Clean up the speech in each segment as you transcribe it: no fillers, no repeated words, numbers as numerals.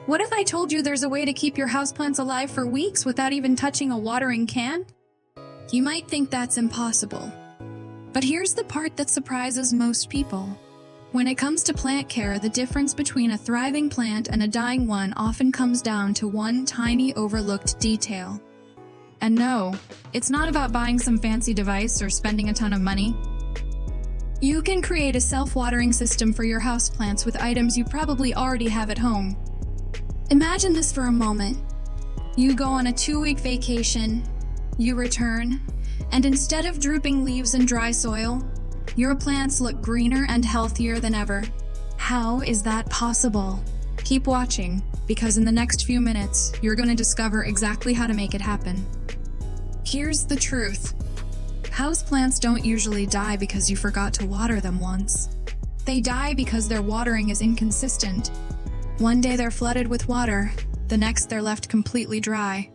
What if I told you there's a way to keep your houseplants alive for weeks without even touching a watering can? You might think that's impossible. But here's the part that surprises most people. When it comes to plant care, the difference between a thriving plant and a dying one often comes down to one tiny overlooked detail. And no, it's not about buying some fancy device or spending a ton of money. You can create a self-watering system for your houseplants with items you probably already have at home. Imagine this for a moment. You go on a 2-week vacation, you return, and instead of drooping leaves and dry soil, your plants look greener and healthier than ever. How is that possible? Keep watching, because in the next few minutes, you're going to discover exactly how to make it happen. Here's the truth. Houseplants don't usually die because you forgot to water them once. They die because their watering is inconsistent. One day they're flooded with water, the next they're left completely dry.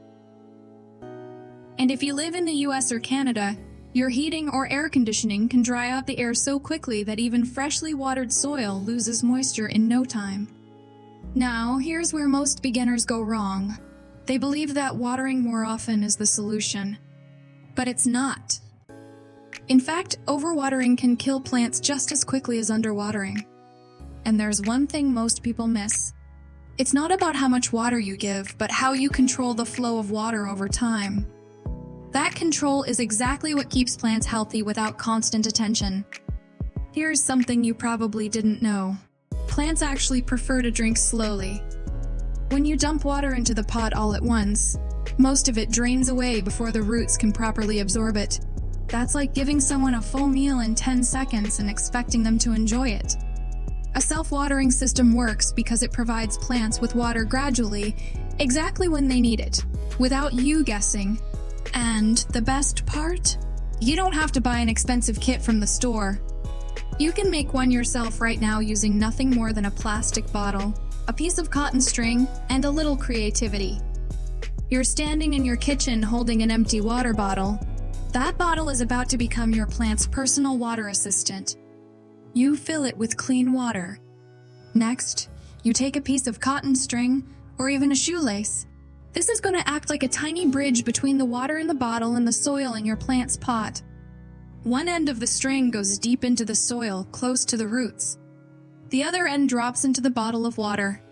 And if you live in the US or Canada, your heating or air conditioning can dry out the air so quickly that even freshly watered soil loses moisture in no time. Now, here's where most beginners go wrong. They believe that watering more often is the solution. But it's not. In fact, overwatering can kill plants just as quickly as underwatering. And there's one thing most people miss. It's not about how much water you give, but how you control the flow of water over time. That control is exactly what keeps plants healthy without constant attention. Here's something you probably didn't know. Plants actually prefer to drink slowly. When you dump water into the pot all at once, most of it drains away before the roots can properly absorb it. That's like giving someone a full meal in 10 seconds and expecting them to enjoy it. A self-watering system works because it provides plants with water gradually, exactly when they need it, without you guessing. And the best part? You don't have to buy an expensive kit from the store. You can make one yourself right now using nothing more than a plastic bottle, a piece of cotton string, and a little creativity. You're standing in your kitchen holding an empty water bottle. That bottle is about to become your plant's personal water assistant. You fill it with clean water. Next, you take a piece of cotton string or even a shoelace. This is going to act like a tiny bridge between the water in the bottle and the soil in your plant's pot. One end of the string goes deep into the soil, close to the roots. The other end drops into the bottle of water.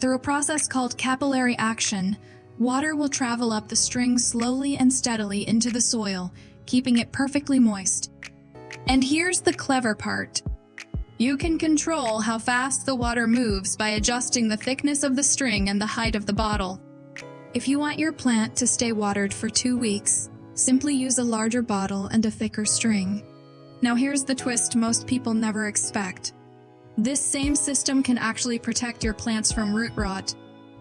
Through a process called capillary action, water will travel up the string slowly and steadily into the soil, keeping it perfectly moist. And here's the clever part. You can control how fast the water moves by adjusting the thickness of the string and the height of the bottle. If you want your plant to stay watered for 2 weeks, simply use a larger bottle and a thicker string. Now here's the twist most people never expect. This same system can actually protect your plants from root rot.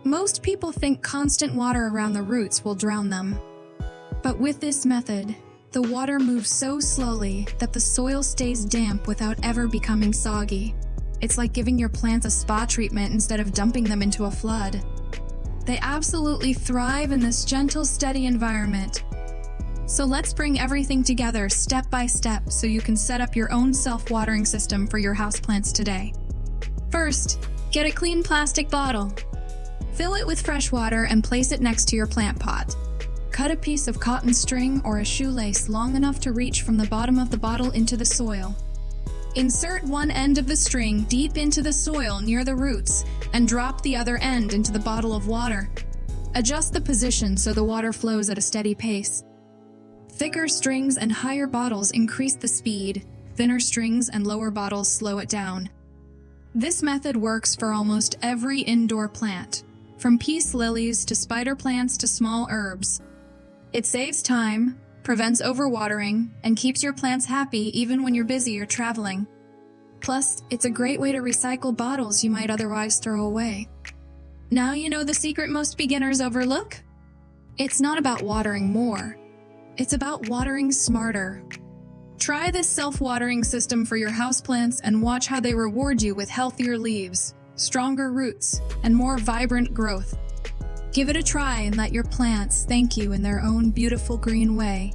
Most people think constant water around the roots will drown them. But with this method, the water moves so slowly that the soil stays damp without ever becoming soggy. It's like giving your plants a spa treatment instead of dumping them into a flood. They absolutely thrive in this gentle, steady environment. So let's bring everything together step by step so you can set up your own self-watering system for your houseplants today. First, get a clean plastic bottle. Fill it with fresh water and place it next to your plant pot. Cut a piece of cotton string or a shoelace long enough to reach from the bottom of the bottle into the soil. Insert one end of the string deep into the soil near the roots and drop the other end into the bottle of water. Adjust the position so the water flows at a steady pace. Thicker strings and higher bottles increase the speed, thinner strings and lower bottles slow it down. This method works for almost every indoor plant, from peace lilies to spider plants to small herbs. It saves time, prevents overwatering, and keeps your plants happy even when you're busy or traveling. Plus, it's a great way to recycle bottles you might otherwise throw away. Now you know the secret most beginners overlook? It's not about watering more. It's about watering smarter. Try this self-watering system for your houseplants and watch how they reward you with healthier leaves, stronger roots, and more vibrant growth. Give it a try and let your plants thank you in their own beautiful green way.